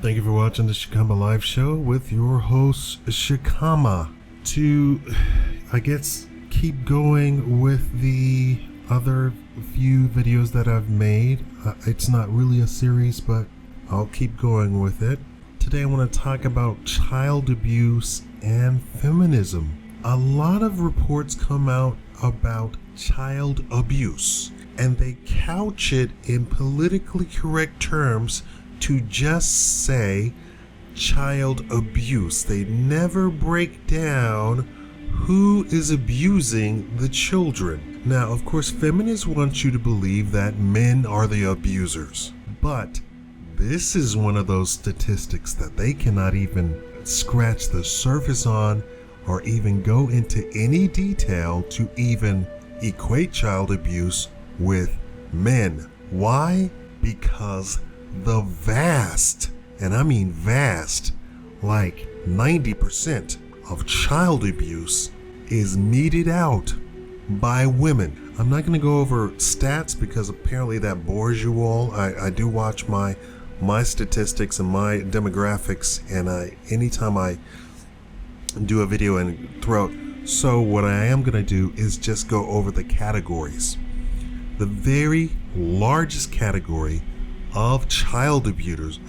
Thank you for watching the Shakaama live show with your host, Shakaama. To, I guess, keep going with the other few videos that I've made. It's not really a series, but I'll keep going with it. Today I want to talk about child abuse and feminism. A lot of reports come out about child abuse, and they couch it in politically correct terms to just say child abuse. They never break down who is abusing the children. Now, of course, feminists want you to believe that men are the abusers, but this is one of those statistics that they cannot even scratch the surface on or even go into any detail to even equate child abuse with men. Why? Because the vast, and I mean vast, like 90% of child abuse is meted out by women. I'm not going to go over stats because apparently that bores you all. I do watch my statistics and my demographics, and anytime I do a video and throw out. So what I am going to do is just go over the categories. The very largest category of child abusers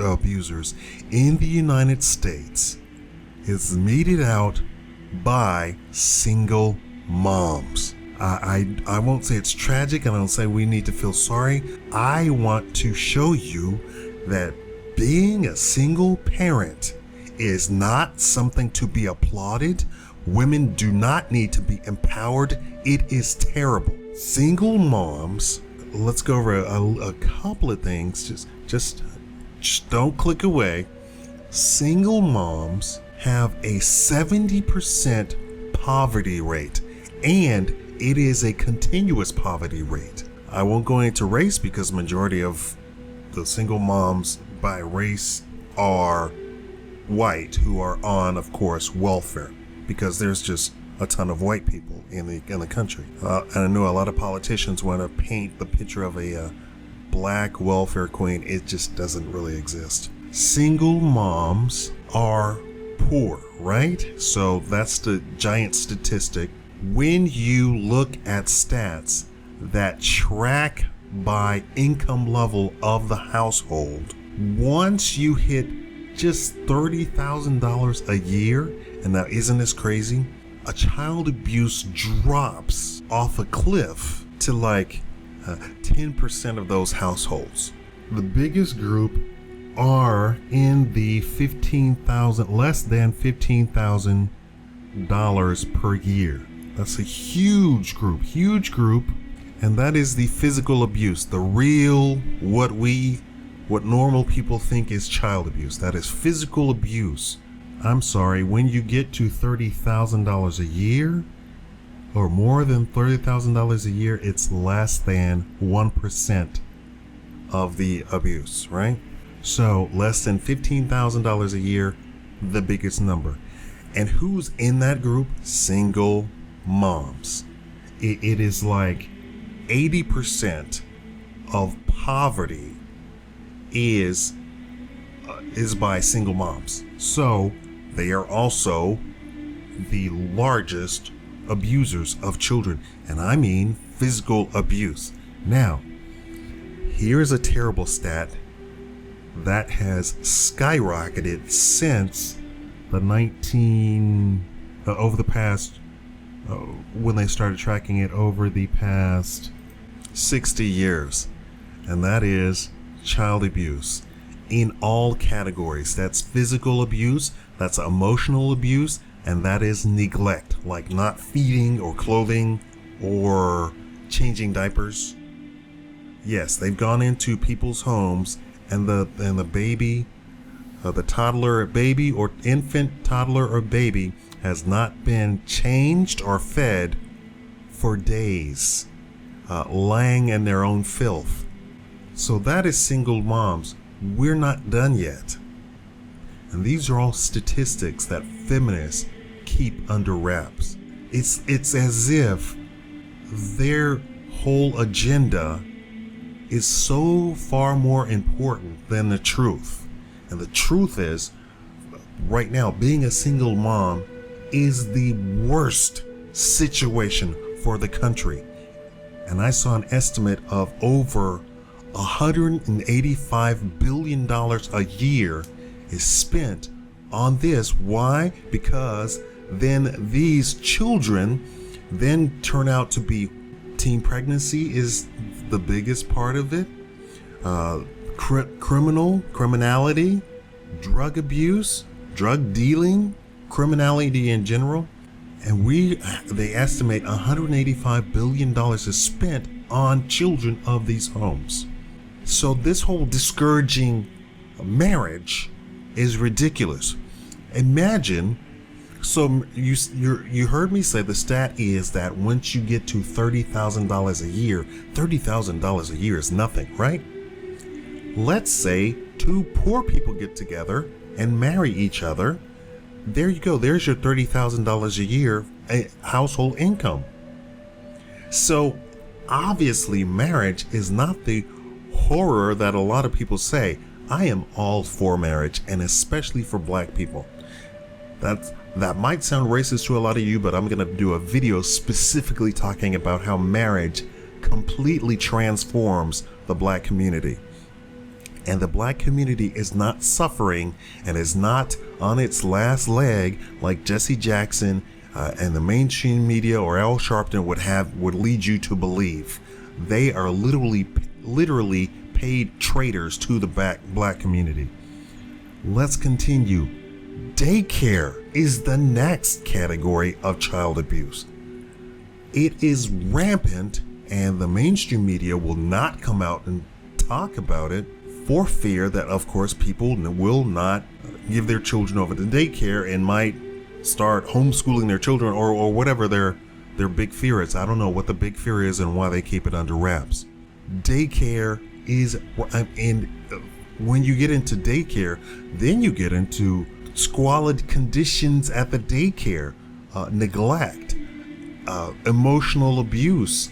in the United States is meted out by single moms. I won't say it's tragic, and I don't say we need to feel sorry. I want to show you that being a single parent is not something to be applauded. Women do not need to be empowered. It is terrible. Single moms, let's go over a couple of things. Just don't click away. Single moms have a 70% poverty rate, and it is a continuous poverty rate. I won't go into race because majority of the single moms by race are white, who are on, of course, welfare, because there's just a ton of white people in the country. And I know a lot of politicians want to paint the picture of a black welfare queen. It just doesn't really exist. Single moms are poor, right? So that's the giant statistic. When you look at stats that track by income level of the household, once you hit just $30,000 a year, and now isn't this crazy? A child abuse drops off a cliff to like 10% of those households. The biggest group are in the less than $15,000 per year. That's a huge group, and that is the physical abuse, the real, what normal people think is child abuse. That is physical abuse. I'm sorry, when you get to $30,000 a year, or more than $30,000 a year, it's less than 1% of the abuse, right? So less than $15,000 a year, the biggest number. And who's in that group? Single moms. It is like 80% of poverty is by single moms. So they are also the largest abusers of children, and I mean physical abuse. Now, here's a terrible stat that has skyrocketed since when they started tracking it over the past 60 years, and that is child abuse in all categories. That's physical abuse, that's emotional abuse, and that is neglect, like not feeding or clothing or changing diapers. Yes, they've gone into people's homes, and the baby, the toddler, baby, or infant, toddler, or baby has not been changed or fed for days, lying in their own filth. So that is single moms. We're not done yet. And these are all statistics that feminists keep under wraps. It's as if their whole agenda is so far more important than the truth. And the truth is, right now, being a single mom is the worst situation for the country. And I saw an estimate of over $185 billion a year is spent on this. Why? Because then these children then turn out to be teen pregnancy is the biggest part of it. Criminality, drug abuse, drug dealing, criminality in general. And they estimate $185 billion is spent on children of these homes. So this whole discouraging marriage is ridiculous. Imagine, so you heard me say the stat is that once you get to $30,000 a year, $30,000 a year is nothing, right? Let's say two poor people get together and marry each other. There you go. There's your $30,000 a year household income. So obviously marriage is not the horror that a lot of people say. I am all for marriage, and especially for black people. That might sound racist to a lot of you, but I'm going to do a video specifically talking about how marriage completely transforms the black community. And the black community is not suffering and is not on its last leg like Jesse Jackson and the mainstream media or Al Sharpton would lead you to believe. They are literally paid traitors to the black community. Let's continue. Daycare is the next category of child abuse. It is rampant, and the mainstream media will not come out and talk about it for fear that, of course, people will not give their children over to daycare and might start homeschooling their children or whatever their big fear is. I don't know what the big fear is and why they keep it under wraps. Daycare is, and when you get into daycare, then you get into squalid conditions at the daycare, neglect, emotional abuse,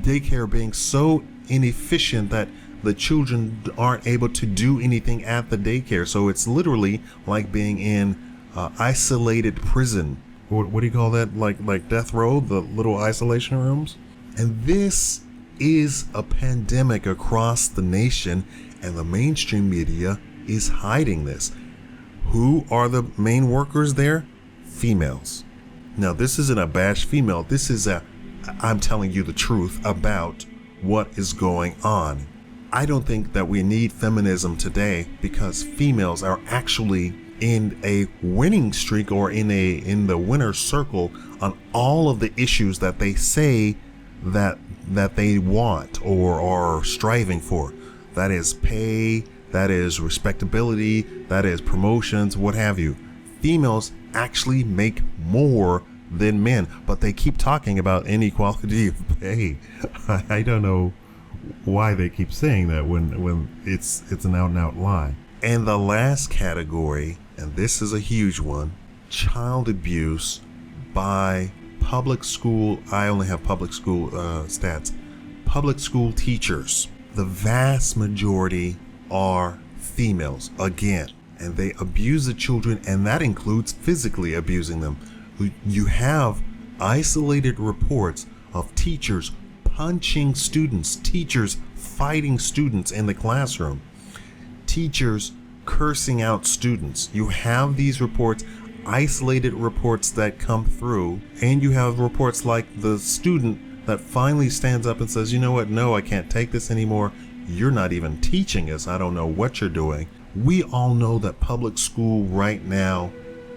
daycare being so inefficient that the children aren't able to do anything at the daycare. So it's literally like being in isolated prison. What do you call that? Like death row, the little isolation rooms. And this is a pandemic across the nation, and the mainstream media is hiding this. Who are the main workers there? Females. Now, this isn't a bash female. This is I'm telling you the truth about what is going on. I don't think that we need feminism today because females are actually in a winning streak or in the winner's circle on all of the issues that they say that they want or are striving for. That is pay, that is respectability, that is promotions, what have you. Females actually make more than men, but they keep talking about inequality of pay. I don't know why they keep saying that when it's an out and out lie. And the last category, and this is a huge one, child abuse by public school. I only have public school stats. Public school teachers. The vast majority are females again, and they abuse the children, and that includes physically abusing them. You have isolated reports of teachers punching students, teachers fighting students in the classroom, teachers cursing out students. You have these reports, isolated reports that come through, and you have reports like the student that finally stands up and says, you know what, no, I can't take this anymore. You're not even teaching us. I don't know what you're doing. We all know that public school right now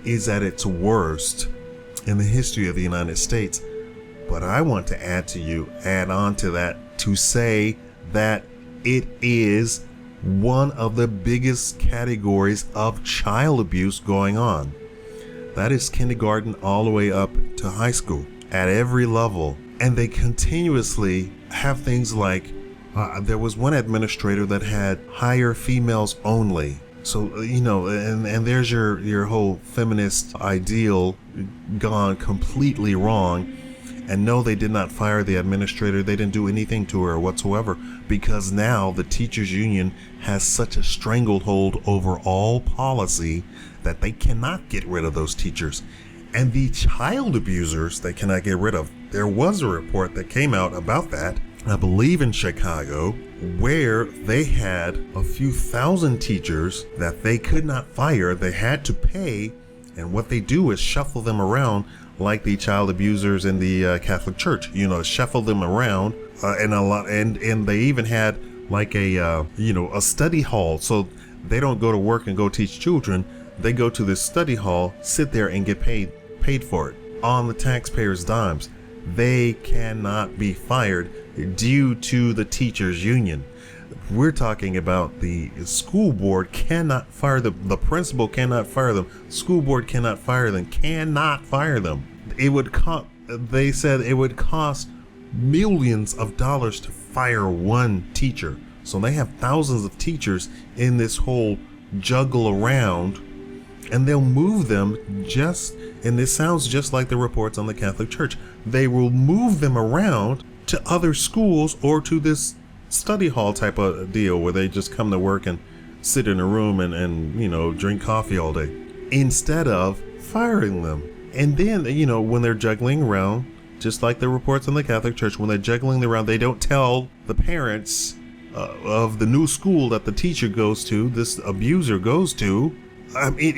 is at its worst in the history of the United States. But I want to add on to that to say that it is one of the biggest categories of child abuse going on. That is kindergarten all the way up to high school at every level. And they continuously have things like, there was one administrator that had hire females only. So, and there's your whole feminist ideal gone completely wrong. And no, they did not fire the administrator. They didn't do anything to her whatsoever, because now the teachers union has such a stranglehold over all policy that they cannot get rid of those teachers. And the child abusers they cannot get rid of. There was a report that came out about that, I believe in Chicago, where they had a few thousand teachers that they could not fire. They had to pay, and what they do is shuffle them around like the child abusers in the Catholic Church. Shuffle them around, and they even had like a study hall, so they don't go to work and go teach children. They go to this study hall, sit there, and get paid for it on the taxpayers' dimes. They cannot be fired due to the teachers union. We're talking about the school board cannot fire them. The principal cannot fire them. School board cannot fire them. Cannot fire them. They said it would cost millions of dollars to fire one teacher. So they have thousands of teachers in this whole juggle around, and they'll move them and this sounds just like the reports on the Catholic Church. They will move them around to other schools or to this study hall type of deal where they just come to work and sit in a room and drink coffee all day instead of firing them. And then, when they're juggling around, just like the reports on the Catholic Church, when they're juggling around, they don't tell the parents of the new school that the teacher goes to, this abuser goes to. It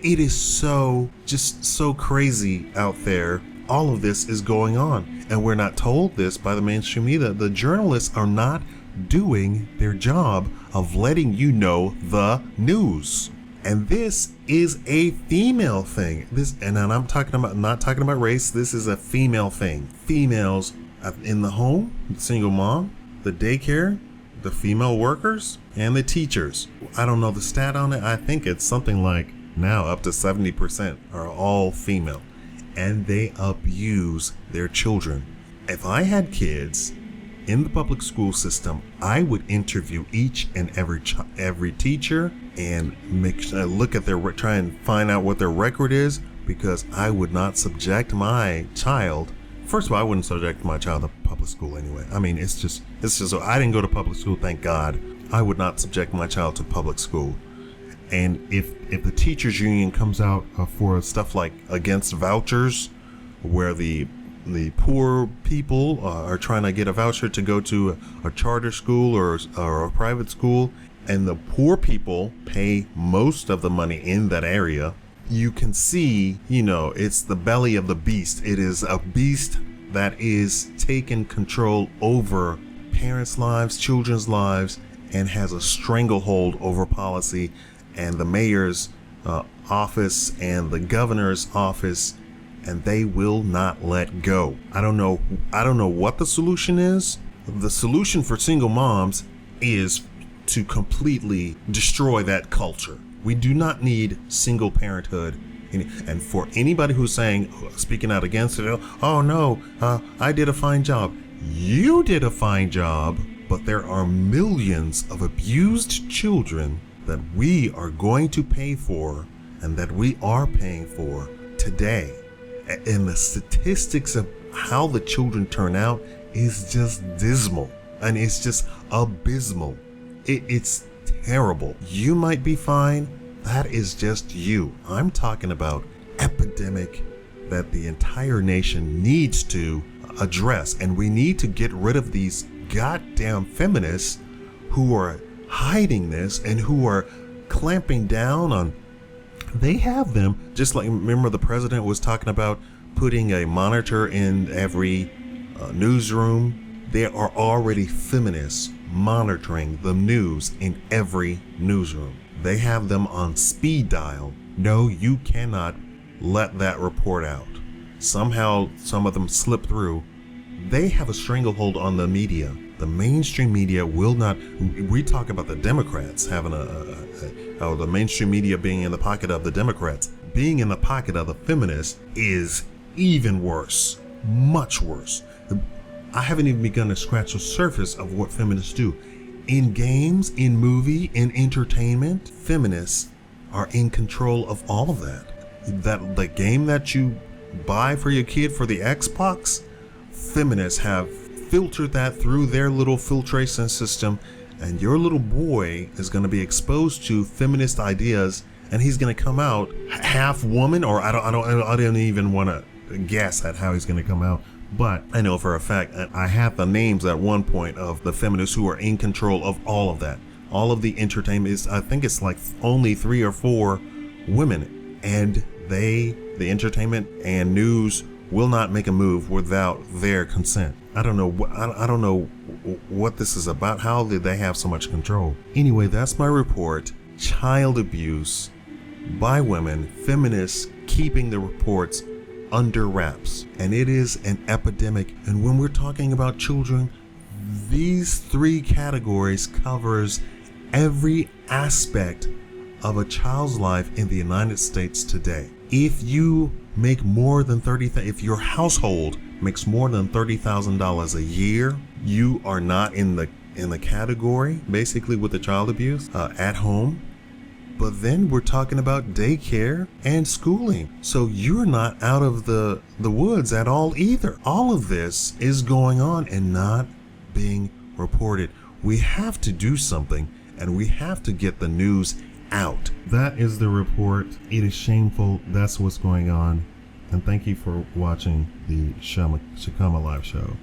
is so crazy out there. All of this is going on, and we're not told this by the mainstream media. The journalists are not doing their job of letting you know the news. And this is a female thing. And I'm not talking about race. This is a female thing. Females in the home, single mom, the daycare, the female workers, and the teachers. I don't know the stat on it. I think it's something like now up to 70% are all female, and they abuse their children. If I had kids in the public school system, I would interview each and every teacher and look at try and find out what their record is, because I would not subject my child. First of all, I wouldn't subject my child to public school anyway. I mean, it's just so I didn't go to public school, thank God. I would not subject my child to public school. And if the teachers union comes out for stuff like against vouchers, where the poor people are trying to get a voucher to go to a charter school or a private school, and the poor people pay most of the money in that area, you can see, it's the belly of the beast. It is a beast that is taking control over parents' lives, children's lives, and has a stranglehold over policy, and the mayor's office and the governor's office, and they will not let go. I don't know what the solution is. The solution for single moms is to completely destroy that culture. We do not need single parenthood. And for anybody who's speaking out against it, oh no, I did a fine job. You did a fine job, but there are millions of abused children that we are going to pay for, and that we are paying for today. And the statistics of how the children turn out is just dismal, and it's just abysmal. It's terrible. You might be fine. That is just you. I'm talking about epidemic that the entire nation needs to address, and we need to get rid of these goddamn feminists who are hiding this and who are clamping down on. They have them, just like, remember the president was talking about putting a monitor in every newsroom. There are already feminists monitoring the news in every newsroom. They have them on speed dial. No, you cannot let that report out. Somehow some of them slip through. They have a stranglehold on the media. The mainstream media will not. We talk about the Democrats having the mainstream media being in the pocket of the Democrats. Being in the pocket of the feminists is even worse, much worse. I haven't even begun to scratch the surface of what feminists do. In games, in movie, in entertainment, feminists are in control of all of that. That the game that you buy for your kid for the Xbox, feminists have filtered that through their little filtration system, and your little boy is going to be exposed to feminist ideas, and he's going to come out half woman, or I don't even want to guess at how he's going to come out. But I know for a fact, I had the names at one point of the feminists who are in control of all of that. All of the entertainment is, I think it's like only 3 or 4 women, and the entertainment and news will not make a move without their consent. I don't know what this is about. How did they have so much control? Anyway, that's my report. Child abuse by women, feminists keeping the reports under wraps, and it is an epidemic. And when we're talking about children, these 3 categories covers every aspect of a child's life in the United States today. If you make more than if your household makes more than $30,000 a year, you are not in the category basically with the child abuse at home. But then we're talking about daycare and schooling. So you're not out of the woods at all either. All of this is going on and not being reported. We have to do something, and we have to get the news out. That is the report. It is shameful. That's what's going on. And thank you for watching the Shakaama live show.